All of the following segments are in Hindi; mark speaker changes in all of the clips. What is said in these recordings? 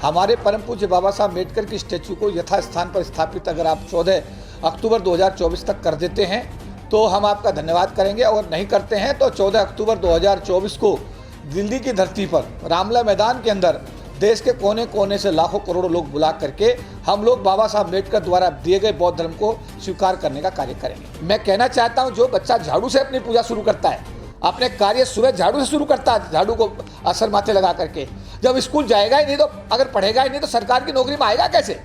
Speaker 1: हमारे परम पूज्य बाबा साहब अम्बेडकर की स्टैचू को यथास्थान पर स्थापित अगर आप 14 अक्टूबर 2024 तक कर देते हैं तो हम आपका धन्यवाद करेंगे, और नहीं करते हैं तो 14 अक्टूबर 2024 को दिल्ली की धरती पर रामलीला मैदान के अंदर देश के कोने कोने से लाखों करोड़ों लोग बुला करके हम लोग बाबा साहब अम्बेडकर द्वारा दिए गए बौद्ध धर्म को स्वीकार करने का कार्य करेंगे। मैं कहना चाहता हूं, जो बच्चा झाड़ू से अपनी पूजा शुरू करता है, अपने कार्य सुबह झाड़ू से शुरू करता है, झाड़ू को असर माथे लगा करके, जब स्कूल जाएगा ही नहीं, तो अगर पढ़ेगा ही नहीं तो सरकार की नौकरी में आएगा कैसे।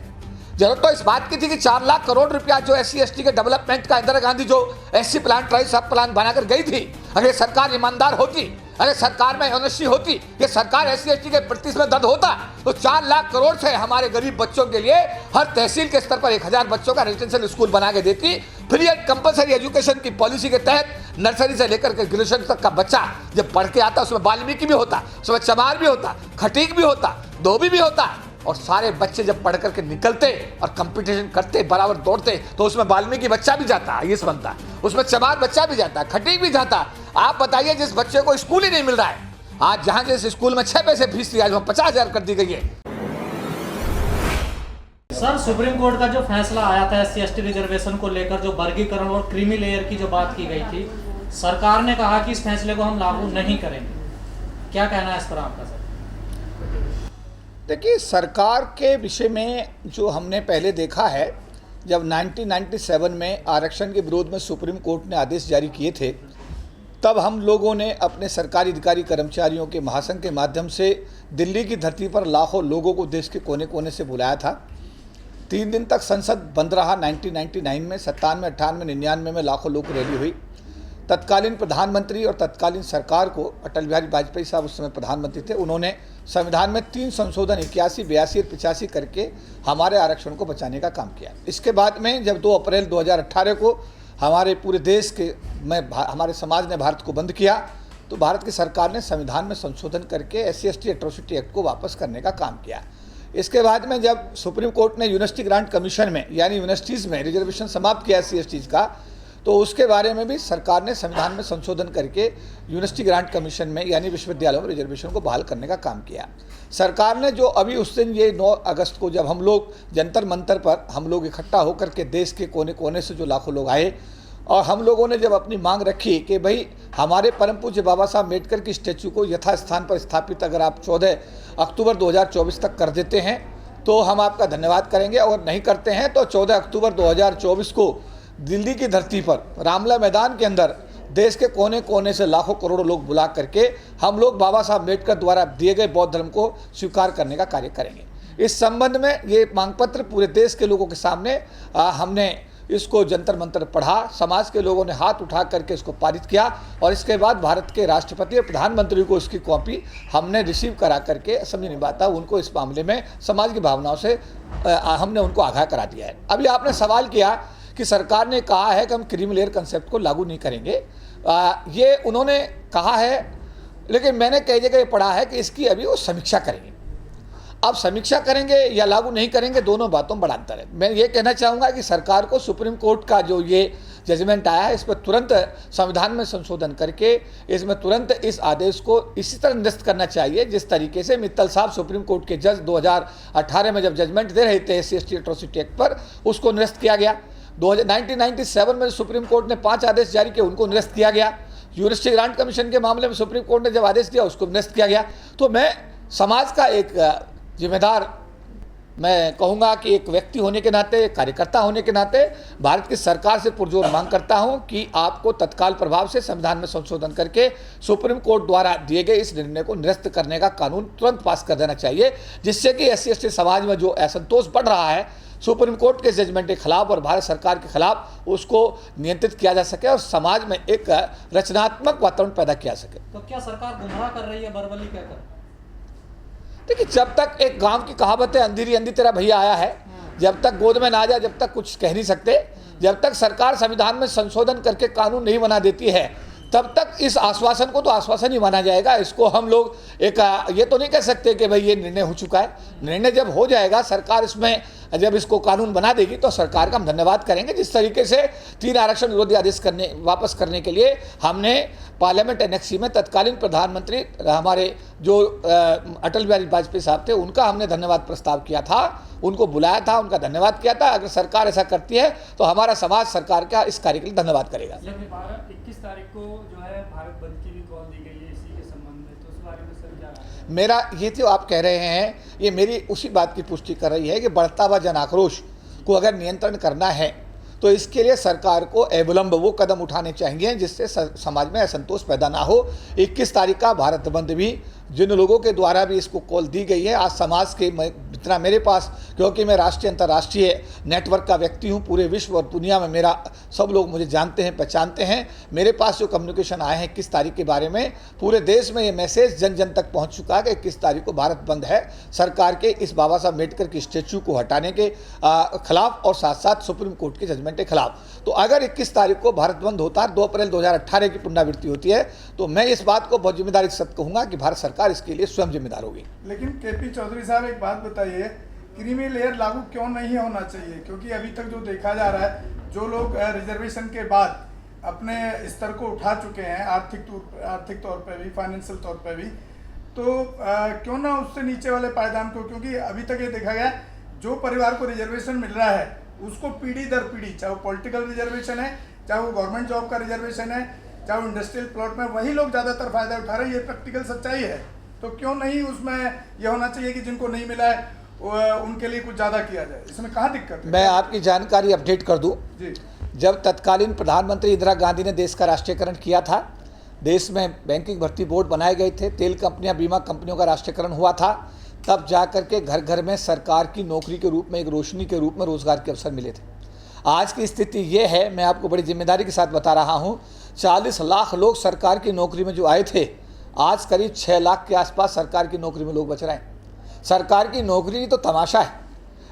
Speaker 1: जरूरत तो इस बात की थी कि 4 लाख करोड़ रुपया जो SC/ST के डेवलपमेंट का इंदिरा गांधी जो SC प्लान, ट्राई सब प्लान बनाकर गई थी, अगर सरकार ईमानदार होती, अरे सरकार में ऑनेस्टी होती, ये सरकार SC/ST के प्रति में दर्द होता, तो 4 लाख करोड़ से हमारे गरीब बच्चों के लिए हर तहसील के स्तर पर 1000 बच्चों का रेजिडेंशियल स्कूल बना के देती। फ्री एंड कंपलसरी एजुकेशन की पॉलिसी के तहत नर्सरी से लेकर के ग्रेजुएशन तक का बच्चा जब पढ़ के आता, उसमें वाल्मीकि भी होता, उसमें चमार भी होता, खटीक भी होता, धोबी भी होता, और सारे बच्चे जब पढ़ करके निकलते और कंपटीशन करते, बराबर दौड़ते, तो उसमें वाल्मीकि बच्चा भी जाता, IAS बनता, उसमें चमार बच्चा भी जाता, खटीक भी जाता। आप बताइए, जिस बच्चे को स्कूल ही नहीं मिल रहा है, आज जहां जिस स्कूल में 6 पैसे फीस थी, आज वहां 50,000 कर दी गई है।
Speaker 2: सर, सुप्रीम कोर्ट का जो फैसला आया था SC/ST रिजर्वेशन को लेकर, जो वर्गीकरण और क्रीमी लेयर की जो बात की गई थी, सरकार ने कहा कि इस फैसले को हम लागू नहीं करेंगे, क्या कहना है इस पर आपका सर?
Speaker 1: देखिए, सरकार के विषय में जो हमने पहले देखा है, जब 1997 में आरक्षण के विरोध में सुप्रीम कोर्ट ने आदेश जारी किए थे, तब हम लोगों ने अपने सरकारी अधिकारी कर्मचारियों के महासंघ के माध्यम से दिल्ली की धरती पर लाखों लोगों को देश के कोने कोने से बुलाया था। 3 दिन तक संसद बंद रहा। 1999 में 97, 98, 99 में लाखों लोग की रैली हुई। तत्कालीन प्रधानमंत्री और तत्कालीन सरकार को, अटल बिहारी वाजपेयी साहब उस समय प्रधानमंत्री थे, उन्होंने संविधान में 3 संशोधन 81, 82 और 85 करके हमारे आरक्षण को बचाने का काम किया। इसके बाद में जब 2 अप्रैल 2018 को हमारे पूरे देश के हमारे समाज ने भारत को बंद किया, तो भारत की सरकार ने संविधान में संशोधन करके SC/ST एट्रोसिटी एक्ट को वापस करने का काम किया। इसके बाद में जब सुप्रीम कोर्ट ने यूनिवर्सिटी ग्रांट कमीशन में, यानी यूनिवर्सिटीज़ में रिजर्वेशन समाप्त किया SC/ST का, तो उसके बारे में भी सरकार ने संविधान में संशोधन करके यूनिवर्सिटी ग्रांट कमीशन में, यानी विश्वविद्यालयों में रिजर्वेशन को बहाल करने का काम किया। सरकार ने जो अभी उस दिन, ये 9 अगस्त को, जब हम लोग जंतर मंतर पर हम लोग इकट्ठा होकर के देश के कोने कोने से जो लाखों लोग आए, और हम लोगों ने जब अपनी मांग रखी कि भाई हमारे परम पूज्य बाबा साहब अम्बेडकर की स्टैचू को यथास्थान पर स्थापित अगर आप 14 अक्टूबर 2024 तक कर देते हैं तो हम आपका धन्यवाद करेंगे, और नहीं करते हैं तो 14 अक्टूबर 2024 को दिल्ली की धरती पर रामलीला मैदान के अंदर देश के कोने कोने से लाखों करोड़ों लोग बुला करके हम लोग बाबा साहब अम्बेडकर द्वारा दिए गए बौद्ध धर्म को स्वीकार करने का कार्य करेंगे। इस संबंध में ये मांग पत्र पूरे देश के लोगों के सामने हमने इसको जंतर मंतर पढ़ा, समाज के लोगों ने हाथ उठा करके इसको पारित किया, और इसके बाद भारत के राष्ट्रपति और प्रधानमंत्री को इसकी कॉपी हमने रिसीव करा करके, समझ नहीं पाता उनको इस मामले में समाज की भावनाओं से हमने उनको आगाह करा दिया है। अभी आपने सवाल किया कि सरकार ने कहा है कि हम क्रीमी लेयर कंसेप्ट को लागू नहीं करेंगे, ये उन्होंने कहा है, लेकिन मैंने कई जगह पढ़ा है कि इसकी अभी वो समीक्षा करेंगे। अब समीक्षा करेंगे या लागू नहीं करेंगे, दोनों बातों में बड़ा अंतर है। मैं ये कहना चाहूँगा कि सरकार को सुप्रीम कोर्ट का जो ये जजमेंट आया है, इस पर तुरंत संविधान में संशोधन करके इसमें तुरंत इस आदेश को इसी तरह निरस्त करना चाहिए जिस तरीके से मित्तल साहब सुप्रीम कोर्ट के जज 2018 में जब जजमेंट दे रहे थे SC/ST एट्रोसिटी एक्ट पर, उसको निरस्त किया गया। 1997 में सुप्रीम कोर्ट ने 5 आदेश जारी किए, उनको निरस्त किया गया। यूनिवर्सिटी ग्रांट कमीशन के मामले में सुप्रीम कोर्ट ने जब आदेश दिया, उसको निरस्त किया गया। तो मैं समाज का एक जिम्मेदार, मैं कहूँगा कि एक व्यक्ति होने के नाते, कार्यकर्ता होने के नाते भारत की सरकार से पुरजोर मांग करता हूँ कि आपको तत्काल प्रभाव से संविधान में संशोधन करके सुप्रीम कोर्ट द्वारा दिए गए इस निर्णय को निरस्त करने का कानून तुरंत पास कर देना चाहिए, जिससे कि SC/ST समाज में जो असंतोष बढ़ रहा है सुप्रीम कोर्ट के जजमेंट के खिलाफ और भारत सरकार के खिलाफ, उसको नियंत्रित किया जा सके और समाज में एक रचनात्मक वातावरण पैदा किया सके।
Speaker 2: तो क्या सरकार गुमराह कर रही है बरबली कहकर?
Speaker 1: देखिए, जब तक एक गांव की कहावत है, अंधेरी अंधी तेरा भैया आया है, जब तक गोद में ना जाए जब तक कुछ कह नहीं सकते। जब तक सरकार संविधान में संशोधन करके कानून नहीं बना देती है, तब तक इस आश्वासन को तो आश्वासन ही माना जाएगा। इसको हम लोग एक ये तो नहीं कह सकते कि भाई ये निर्णय हो चुका है। निर्णय जब हो जाएगा, सरकार इसमें जब इसको कानून बना देगी तो सरकार का हम धन्यवाद करेंगे। जिस तरीके से 3 आरक्षण विरोधी आदेश वापस करने के लिए हमने पार्लियामेंट एनेक्सी में तत्कालीन प्रधानमंत्री हमारे जो अटल बिहारी वाजपेयी साहब थे उनका हमने धन्यवाद प्रस्ताव किया था, उनको बुलाया था, उनका धन्यवाद किया था। अगर सरकार ऐसा करती है तो हमारा समाज सरकार का इस कार्य के लिए धन्यवाद करेगा।
Speaker 3: 21 तारीख को जो है भारत बंद की भी कॉल दी गई है इसी के संबंध में, तो उस बारे में सर क्या राय है?
Speaker 1: मेरा ये जो आप कह रहे हैं ये मेरी उसी बात की पुष्टि कर रही है कि बढ़ता हुआ जन आक्रोश को अगर नियंत्रण करना है तो इसके लिए सरकार को अविलंब वो कदम उठाने चाहिए जिससे समाज में असंतोष पैदा ना हो। 21 तारीख का भारत बंद भी जिन लोगों के द्वारा भी इसको कॉल दी गई है, आज समाज के जितना मेरे पास, क्योंकि मैं राष्ट्रीय अंतर्राष्ट्रीय नेटवर्क का व्यक्ति हूँ, पूरे विश्व और दुनिया में मेरा सब लोग मुझे जानते हैं, पहचानते हैं। मेरे पास जो कम्युनिकेशन आए हैं 21 तारीख के बारे में, पूरे देश में ये मैसेज जन जन तक पहुँच चुका है कि 21 तारीख को भारत बंद है सरकार के इस बाबा साहब अम्बेडकर की स्टैचू को हटाने के खिलाफ और साथ साथ सुप्रीम कोर्ट के जजमेंट के खिलाफ। तो अगर 21 तारीख को भारत बंद होता है, 2 अप्रैल 2018 की पुनरावृत्ति होती है, तो मैं इस बात को बहुत जिम्मेदारी के साथ कहूँगा कि भारत सरकार इसके लिए स्वयं जिम्मेदार होगी।
Speaker 4: लेकिन केपी चौधरी साहब एक बात बताइए, क्रीमी लेयर लागू क्यों नहीं होना चाहिए? क्योंकि अभी तक जो देखा जा रहा है, जो लोग रिजर्वेशन के बाद अपने स्तर को उठा चुके हैं आर्थिक तौर पर भी, फाइनेंशियल तौर पर भी, तो क्यों ना उससे नीचे वाले पायदान को, क्योंकि अभी तक ये देखा गया जो परिवार को रिजर्वेशन मिल रहा है उसको पीढ़ी दर पीढ़ी, चाहे वो पॉलिटिकल रिजर्वेशन है, चाहे वो गवर्नमेंट जॉब का रिजर्वेशन है, चाहे वो इंडस्ट्रियल प्लॉट में, वही लोग ज़्यादातर फायदा उठा रहे हैं। ये प्रैक्टिकल सच्चाई है। तो क्यों नहीं उसमें यह होना चाहिए कि जिनको नहीं मिला है उनके लिए कुछ ज़्यादा किया जाए? इसमें कहाँ दिक्कत है?
Speaker 1: मैं आपकी जानकारी अपडेट कर दूँ।
Speaker 4: जी,
Speaker 1: जब तत्कालीन प्रधानमंत्री इंदिरा गांधी ने देश का राष्ट्रीयकरण किया था, देश में बैंकिंग भर्ती बोर्ड बनाए गए थे, तेल कंपनियां, बीमा कंपनियों का राष्ट्रीयकरण हुआ था, तब जा कर के घर घर में सरकार की नौकरी के रूप में, एक रोशनी के रूप में रोजगार के अवसर मिले थे। आज की स्थिति ये है, मैं आपको बड़ी जिम्मेदारी के साथ बता रहा हूँ, 40 लाख लोग सरकार की नौकरी में जो आए थे, आज करीब 6 लाख के आसपास सरकार की नौकरी में लोग बच रहे हैं। सरकार की नौकरी तो तमाशा है,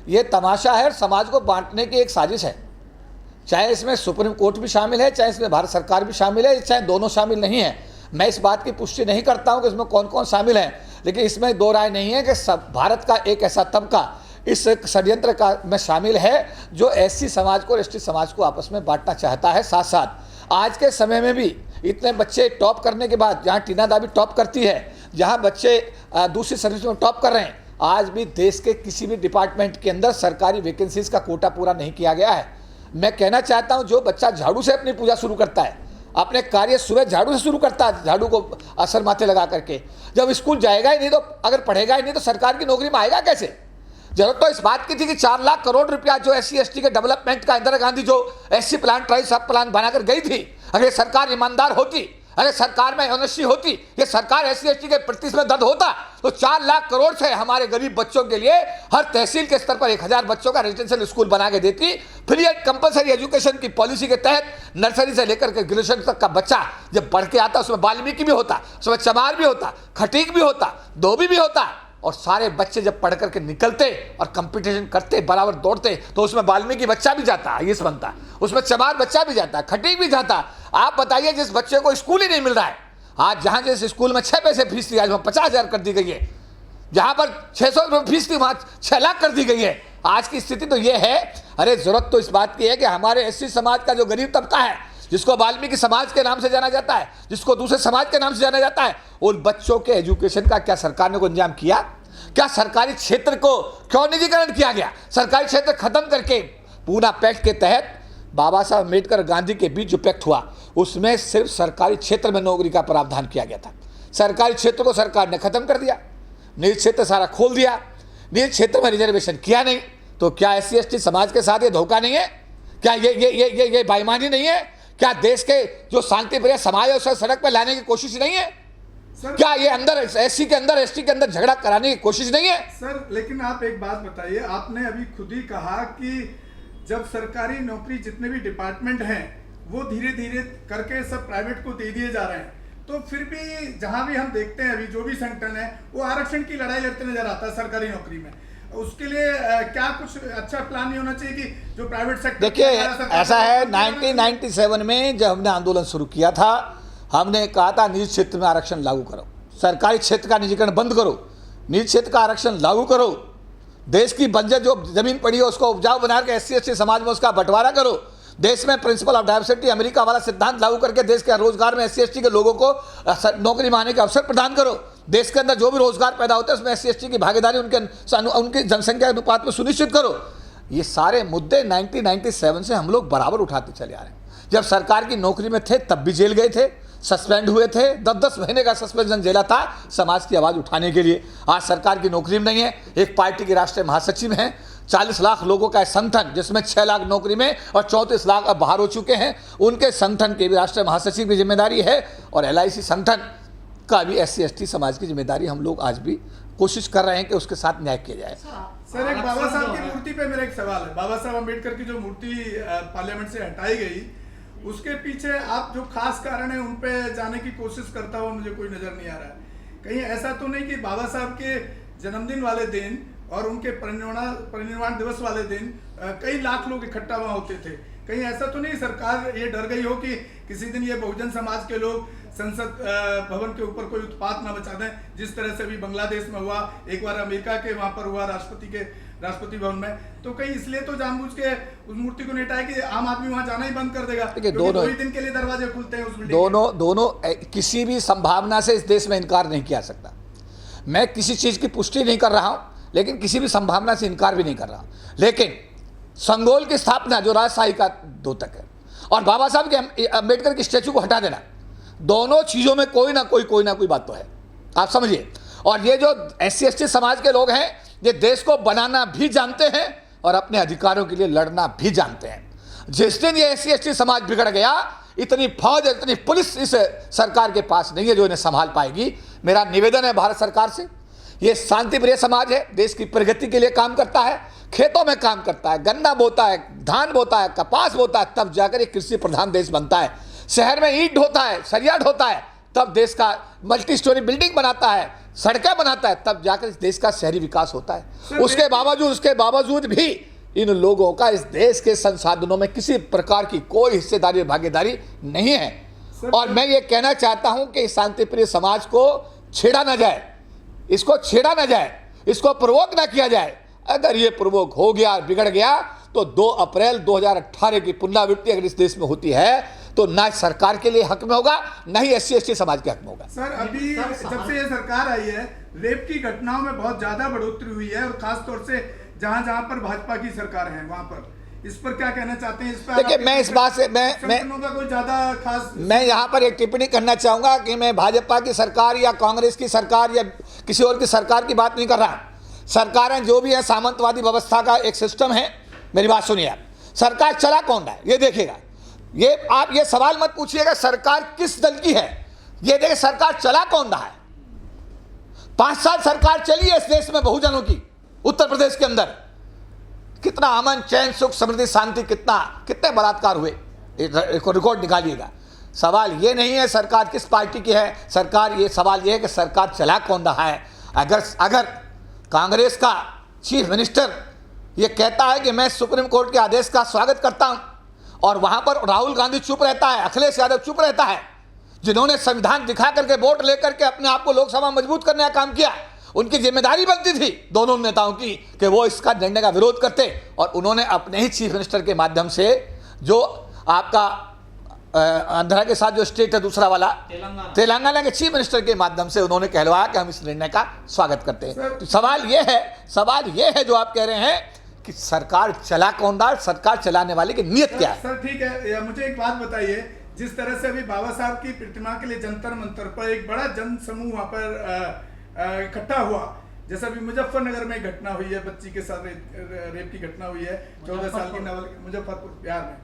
Speaker 1: ये तमाशा है और समाज को बांटने की एक साजिश है। चाहे इसमें सुप्रीम कोर्ट भी शामिल है, चाहे इसमें भारत सरकार भी शामिल है, चाहे दोनों शामिल नहीं है। मैं इस बात की पुष्टि नहीं करता हूं कि इसमें कौन कौन शामिल है, लेकिन इसमें दो राय नहीं है कि सब भारत का एक ऐसा तबका इस षड्यंत्र का में शामिल है जो एससी समाज को और एसटी समाज को आपस में बांटना चाहता है। साथ साथ आज के समय में भी इतने बच्चे टॉप करने के बाद, जहाँ टीना दाबी टॉप करती है, जहाँ बच्चे दूसरी सर्विस में टॉप कर रहे हैं, आज भी देश के किसी भी डिपार्टमेंट के अंदर सरकारी वैकेंसीज का कोटा पूरा नहीं किया गया है। मैं कहना चाहता हूं, जो बच्चा झाड़ू से अपनी पूजा शुरू करता है, अपने कार्य सुबह झाड़ू से शुरू करता है, झाड़ू को असर माथे लगा करके, जब स्कूल जाएगा ही नहीं, तो अगर पढ़ेगा ही नहीं तो सरकार की नौकरी में आएगा कैसे? जरूरत तो इस बात की थी कि 4 लाख करोड़ रुपया जो SC ST के डेवलपमेंट का इंदिरा गांधी जो SC प्लान, ट्राई सब प्लान बनाकर गई थी, अगर सरकार ईमानदार होती, अगर सरकार में ऑनेस्टी होती, ये सरकार SC ST के प्रति में दर्द होता, तो 4 लाख करोड़ से हमारे गरीब बच्चों के लिए हर तहसील के स्तर पर 1000 बच्चों का रेजिडेंशियल स्कूल बना के देती। फ्री एंड कंपलसरी एजुकेशन की पॉलिसी के तहत नर्सरी से लेकर के ग्रेजुएशन तक का बच्चा जब पढ़ के आता, उसमें वाल्मीकि भी होता, उसमें चमार भी होता, खटीक भी होता, धोबी भी होता, और सारे बच्चे जब पढ़ करके निकलते और कंपटीशन करते, बराबर दौड़ते, तो उसमें वाल्मीकि बच्चा भी जाता, आईएएस बनता, उसमें चमार बच्चा भी जाता, खटीक भी जाता। आप बताइए, जिस बच्चे को स्कूल ही नहीं मिल रहा है, आज जहाँ जिस स्कूल में 6 पैसे फीस थी, आज वहाँ 50,000 कर दी गई है, जहाँ पर 600 रुपये फीस थी वहाँ 6 लाख कर दी गई है। आज की स्थिति तो ये है। अरे जरूरत तो इस बात की है कि हमारे SC समाज का जो गरीब तबका है, जिसको वाल्मीकि समाज के नाम से जाना जाता है, जिसको दूसरे समाज के नाम से जाना जाता है, उन बच्चों के एजुकेशन का क्या सरकार ने को इंतजाम किया? क्या सरकारी क्षेत्र को क्यों निजीकरण किया गया? सरकारी क्षेत्र खत्म करके पूना पैक्ट के तहत बाबा साहब अम्बेडकर गांधी के बीच जो पैक्ट हुआ, उसमें सिर्फ सरकारी क्षेत्र में नौकरी का प्रावधान किया गया था। सरकारी क्षेत्र को सरकार ने खत्म कर दिया, निजी क्षेत्र सारा खोल दिया, निजी क्षेत्र में रिजर्वेशन किया नहीं। तो क्या SC ST समाज के साथ ये धोखा नहीं है? क्या ये बेईमानी नहीं है? क्या देश के जो शांतिप्रिय समाज है उसे सड़क पर लाने की कोशिश नहीं है? क्या ये अंदर SC के अंदर ST के अंदर झगड़ा कराने की कोशिश नहीं है?
Speaker 4: सर, लेकिन आप एक बात बताइए, आपने अभी खुद ही कहा कि जब सरकारी नौकरी जितने भी डिपार्टमेंट हैं वो धीरे धीरे करके सब प्राइवेट को दे दिए जा रहे हैं, तो फिर भी जहां भी हम देखते हैं अभी जो भी संगठन है वो आरक्षण की लड़ाई लड़ते नजर आता है सरकारी नौकरी में। उसके लिए क्या कुछ अच्छा प्लान नहीं होना चाहिए कि जो प्राइवेट सेक्टर?
Speaker 1: देखिए, ऐसा है, 1997 में जब हमने आंदोलन शुरू किया था, हमने कहा था निजी क्षेत्र में आरक्षण लागू करो, सरकारी क्षेत्र का निजीकरण बंद करो, निजी क्षेत्र का आरक्षण लागू करो। देश की बंजर जो जमीन पड़ी है उसको उपजाऊ बना के SC ST समाज में उसका बंटवारा करो। देश में प्रिंसिपल ऑफ डाइवर्सिटी अमेरिका वाला सिद्धांत लागू करके देश के रोजगार में SC ST के लोगों को नौकरी मांगने का अवसर प्रदान करो। देश के अंदर जो भी रोजगार पैदा होता है उसमें SC ST की भागीदारी उनकी जनसंख्या के अनुपात में सुनिश्चित करो। ये सारे मुद्दे 1997 से हम लोग बराबर उठाते चले आ रहे हैं। जब सरकार की नौकरी में थे तब भी जेल गए थे, सस्पेंड हुए थे, 10-10 महीने का सस्पेंशन झेला था समाज की आवाज़ उठाने के लिए। आज सरकार की नौकरी में नहीं है, एक पार्टी के राष्ट्रीय महासचिव हैं, 40 लाख लोगों का संगठन जिसमें 6 लाख नौकरी में और 34 लाख अब बाहर हो चुके हैं, उनके संगठन के भी राष्ट्रीय महासचिव की जिम्मेदारी है और LIC संगठन का भी SC ST समाज की जिम्मेदारी हम लोग आज भी कोशिश कर रहे हैं कि उसके साथ न्याय किया जाए।
Speaker 4: सर एक बाबा साहब की मूर्ति पे मेरा एक सवाल है। बाबा साहब अम्बेडकर की जो मूर्ति पार्लियामेंट से हटाई गई, उसके पीछे आप जो खास कारण है उन पे जाने की कोशिश करता हुआ मुझे कोई नजर नहीं आ रहा है। कहीं ऐसा तो नहीं कि बाबा साहब के जन्मदिन वाले दिन और उनके परिनिर्वाण दिवस वाले दिन कई लाख लोग इकट्ठा वहां होते थे? कहीं ऐसा तो नहीं सरकार ये डर गई हो कि किसी दिन ये बहुजन समाज के लोग संसद भवन के ऊपर कोई उत्पात ना मचा दें, जिस तरह से भी बांग्लादेश में हुआ, एक बार अमेरिका के वहां पर हुआ राष्ट्रपति भवन में, तो कहीं इसलिए तो जानबूझ के उस मूर्ति को नहीं हटाया कि आम आदमी वहां जाना ही बंद कर देगा, क्योंकि 2 ही दिन के लिए दरवाजे खुलते हैं उस बिल्डिंग
Speaker 1: दोनों किसी भी संभावना से इस देश में इनकार नहीं किया सकता। मैं किसी चीज की पुष्टि नहीं कर रहा हूं, लेकिन किसी भी संभावना से इनकार भी नहीं कर रहा। लेकिन संगोल की स्थापना जो राजशाही का द्योतक है और बाबा साहब के अम्बेडकर की स्टैचू को हटा देना, दोनों चीजों में कोई ना कोई बात तो है, आप समझिए। और ये जो SC ST समाज के लोग हैं, ये देश को बनाना भी जानते हैं और अपने अधिकारों के लिए लड़ना भी जानते हैं। जिस दिन ये SC ST समाज बिगड़ गया, इतनी फौज, इतनी पुलिस इस सरकार के पास नहीं है जो इन्हें संभाल पाएगी। मेरा निवेदन है भारत सरकार से, ये शांति प्रिय समाज है, देश की प्रगति के लिए काम करता है, खेतों में काम करता है, गन्ना बोता है, धान बोता है, कपास बोता है, तब जाकर ये कृषि प्रधान देश बनता है। शहर में ईंट ढोता है, सरिया ढोता है, तब देश का मल्टी स्टोरी बिल्डिंग बनाता है, सड़कें बनाता है, तब जाकर इस देश का शहरी विकास होता है। उसके बावजूद भी इन लोगों का इस देश के संसाधनों में किसी प्रकार की कोई हिस्सेदारी और भागीदारी नहीं है। और मैं ये कहना चाहता हूं कि इस शांति प्रिय समाज को छेड़ा ना जाए, इसको छेड़ा ना जाए, इसको प्रवोक ना किया जाए। अगर ये प्रवोक हो गया, बिगड़ गया, तो 2 अप्रैल 2018 की पुनरावृत्ति अगर इस देश में होती है तो ना सरकार के लिए हक में होगा, ना ही SC ST समाज के हक में होगा।
Speaker 4: सर अभी जब से ये सरकार आई है, रेप की घटनाओं में बहुत ज्यादा बढ़ोतरी हुई है और खासतौर से जहां जहां पर भाजपा की सरकार है वहां पर, इस पर क्या कहना चाहते हैं? इस पर
Speaker 1: देखिए, मैं इस बात से
Speaker 4: कोई ज्यादा खास
Speaker 1: मैं यहाँ पर एक टिप्पणी करना चाहूंगा कि मैं भाजपा की सरकार या कांग्रेस की सरकार या किसी और की सरकार की बात नहीं कर रहा। सरकारें जो भी है, सामंतवादी व्यवस्था का एक सिस्टम है। मेरी बात सुनिए आप, सरकार चला कौन रहा है ये देखिएगा। आप ये सवाल मत पूछिएगा सरकार किस दल की है, ये देखिए सरकार चला कौन रहा है। 5 साल सरकार चली है इस देश में बहुजनों की। उत्तर प्रदेश के अंदर कितना अमन, चैन, सुख, समृद्धि, शांति, कितने बलात्कार हुए, रिकॉर्ड निकालिएगा। सवाल ये नहीं है सरकार किस पार्टी की है, सवाल ये है कि सरकार चला कौन रहा है। अगर कांग्रेस का चीफ मिनिस्टर ये कहता है कि मैं सुप्रीम कोर्ट के आदेश का स्वागत करता हूं, और वहां पर राहुल गांधी चुप रहता है, अखिलेश यादव चुप रहता है, जिन्होंने संविधान दिखा करके वोट लेकर के अपने आप को लोकसभा मजबूत करने का काम किया, उनकी जिम्मेदारी बनती थी दोनों नेताओं की कि वो इसका निर्णय का विरोध करते। और उन्होंने अपने ही चीफ मिनिस्टर के माध्यम से, जो आपका आंध्रा के साथ जो स्टेट है दूसरा वाला तेलंगाना के चीफ मिनिस्टर के माध्यम से उन्होंने कहलवाया कि हम इस निर्णय का स्वागत करते हैं। तो सवाल ये है जो आप कह रहे हैं कि सरकार चला कौन रहा, सरकार चलाने वाले की नीयत क्या है।
Speaker 4: सर ठीक है, मुझे एक बात बताइए, जिस तरह से अभी बाबा साहब की प्रतिमा के लिए जंतर मंतर पर एक बड़ा जन समूह वहां पर इकट्ठा हुआ, जैसा भी मुजफ्फरनगर में घटना हुई है, बच्ची के साथ रेप की घटना हुई है, 14 साल की मुजफ्फरपुर बिहार में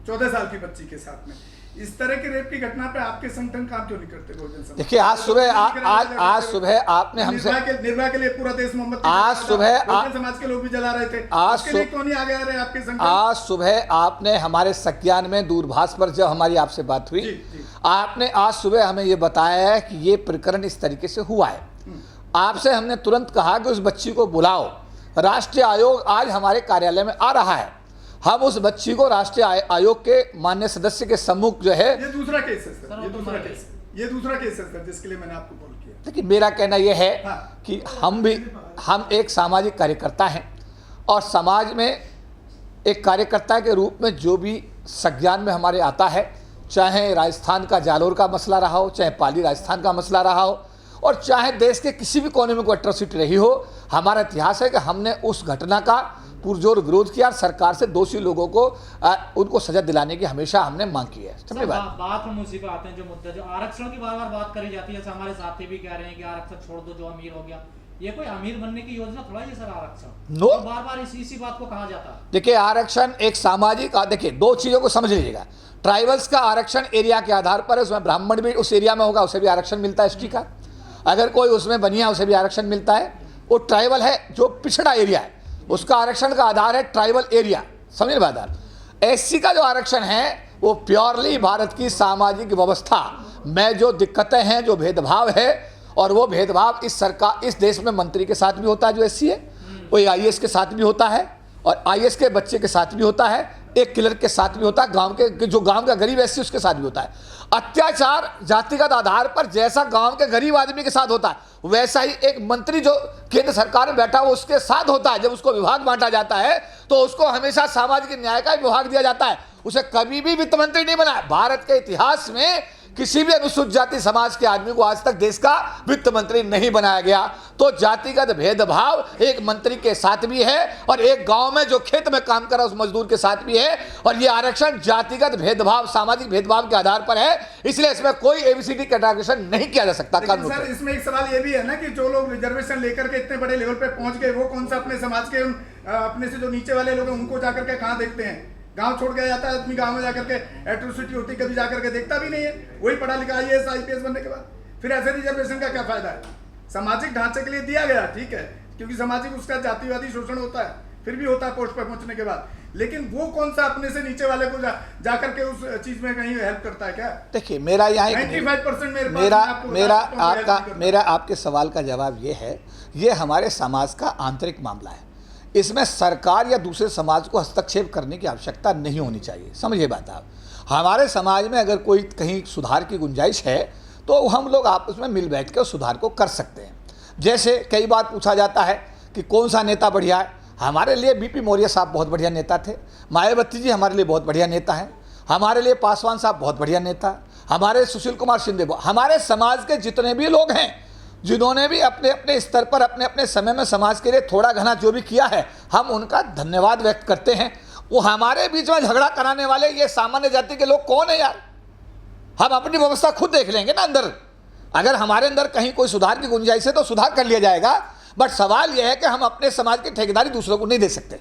Speaker 4: 14 साल की बच्ची के साथ में, इस तरह की रेप की घटना पे आपके संगठन काम क्यों नहीं करते? बहुजन समाज
Speaker 1: देखिए, आज सुबह आपने हमसे
Speaker 4: निर्भया के लिए पूरा देश मोहम्मद
Speaker 1: आज सुबह
Speaker 4: बहुजन समाज के लोग भी जला रहे थे, उसके लिए क्यों नहीं आगे आ रहे आपके संगठन?
Speaker 1: आज सुबह आपने हमारे संज्ञान में दूरभाष पर जब हमारी आपसे बात हुई, आपने आज सुबह हमें ये बताया है कि ये प्रकरण इस तरीके से हुआ है। आपसे हमने तुरंत कहा कि उस बच्ची को बुलाओ, राष्ट्रीय आयोग आज हमारे कार्यालय में आ रहा है, हम उस बच्ची को राष्ट्रीय आयोग के माननीय सदस्य के सम्मुख जो है,
Speaker 4: ये दूसरा केस है सर, ये दूसरा केस है सर, जिसके लिए मैंने आपको कॉल किया।
Speaker 1: देखिए मेरा कहना यह है
Speaker 4: हाँ।
Speaker 1: कि हम एक सामाजिक कार्यकर्ता हैं और समाज में एक कार्यकर्ता के रूप में जो भी संज्ञान में हमारे आता है, चाहे राजस्थान का जालोर का मसला रहा हो, चाहे पाली राजस्थान का मसला रहा हो, और चाहे देश के किसी भी कोने में कोई अट्रॉसिटी रही हो, हमारा इतिहास है कि हमने उस घटना का पुरजोर विरोध किया और सरकार से दोषी लोगों को उनको सजा दिलाने की हमेशा हमने मांग की है।
Speaker 2: सर, बात हम उसी पे आते हैं, जो मुद्दा जो आरक्षण की बार बार बात करी जाती है, जैसे हमारे साथी भी कह रहे हैं कि आरक्षण छोड़ दो, जो अमीर हो गया। ये कोई अमीर बनने की योजना थोड़ा ही सर आरक्षण।
Speaker 1: नो,
Speaker 2: तो बार बार इसी बात को कहा जाता है।
Speaker 1: देखिए आरक्षण एक सामाजिक, देखिए दो चीजों को समझ लीजिएगा। ट्राइबल्स का आरक्षण एरिया के आधार पर है, उसमें ब्राह्मण भी उस एरिया में होगा, उसे भी आरक्षण मिलता है एसटी का। अगर कोई उसमें बनिया, उसे भी आरक्षण मिलता है। वो ट्राइबल है जो पिछड़ा एरिया है, उसका आरक्षण का आधार है ट्राइबल एरिया, समझे बात आप। एससी का जो आरक्षण है वो प्योरली भारत की सामाजिक व्यवस्था में जो दिक्कतें हैं, जो भेदभाव है, और वो भेदभाव इस सरकार, इस देश में मंत्री के साथ भी होता है जो एससी है, वो आईएएस के साथ भी होता है, और आईएएस के बच्चे के साथ भी होता है, एक क्लर्क के साथ भी होता है, गांव के जो गांव का गरीब एससी उसके साथ भी होता है। अत्याचार जातिगत आधार पर जैसा गांव के गरीब आदमी के साथ होता है, वैसा ही एक मंत्री जो केंद्र सरकार में बैठा हो उसके साथ होता है। जब उसको विभाग बांटा जाता है तो उसको हमेशा सामाजिक न्याय का विभाग दिया जाता है, उसे कभी भी वित्त मंत्री नहीं बनाया। भारत के इतिहास में किसी भी अनुसूचित जाति समाज के आदमी को आज तक देश का वित्त मंत्री नहीं बनाया गया। तो जातिगत भेदभाव एक मंत्री के साथ भी है और एक गांव में जो खेत में काम कर रहा है उस मजदूर के साथ भी है, और ये आरक्षण जातिगत भेदभाव, सामाजिक भेदभाव के आधार पर है, इसलिए इसमें कोई एबीसीडी कैटेगराइजेशन नहीं किया जा सकता कानून
Speaker 4: सर,
Speaker 1: में।
Speaker 4: इसमें एक सवाल ये भी है ना कि जो लोग रिजर्वेशन लेकर के इतने बड़े लेवल पे पहुंच गए, वो कौन सा अपने समाज के अपने से जो नीचे वाले लोग हैं उनको जाकर के कहाँ देखते हैं? गांव छोड़ के जाता है आदमी, गांव में जाकर के एट्रोसिटी होती कभी जाकर के देखता भी नहीं है। वही पढ़ा लिखा आईएएस आईपीएस बनने के बाद फिर ऐसे रिजर्वेशन का क्या फायदा है? सामाजिक ढांचे के लिए दिया गया, ठीक है, क्योंकि सामाजिक उसका जातिवादी शोषण होता है, फिर भी होता है पोस्ट पर पहुंचने के बाद, लेकिन वो कौन सा अपने से नीचे वाले को जाकर के उस चीज में कहीं हेल्प करता है क्या?
Speaker 1: देखिए मेरा यहाँ
Speaker 4: 95%
Speaker 1: मेरा आपके सवाल का जवाब ये है, ये हमारे समाज का आंतरिक मामला है। इसमें सरकार या दूसरे समाज को हस्तक्षेप करने की आवश्यकता नहीं होनी चाहिए, समझिए बात आप। हमारे समाज में अगर कोई कहीं सुधार की गुंजाइश है तो हम लोग आपस में मिल बैठ कर सुधार को कर सकते हैं। जैसे कई बार पूछा जाता है कि कौन सा नेता बढ़िया है। हमारे लिए बीपी मौर्य साहब बहुत बढ़िया नेता थे, मायावती जी हमारे लिए बहुत बढ़िया नेता हैं, हमारे लिए पासवान साहब बहुत बढ़िया नेता, हमारे सुशील कुमार शिंदे, हमारे समाज के जितने भी लोग हैं जिन्होंने भी अपने अपने स्तर पर अपने अपने समय में समाज के लिए थोड़ा घना जो भी किया है, हम उनका धन्यवाद व्यक्त करते हैं। वो हमारे बीच में झगड़ा कराने वाले ये सामान्य जाति के लोग कौन है यार? हम अपनी व्यवस्था खुद देख लेंगे ना अंदर। अगर हमारे अंदर कहीं कोई सुधार की गुंजाइश है तो सुधार कर लिया जाएगा, बट सवाल यह है कि हम अपने समाज की ठेकेदारी दूसरों को नहीं दे सकते।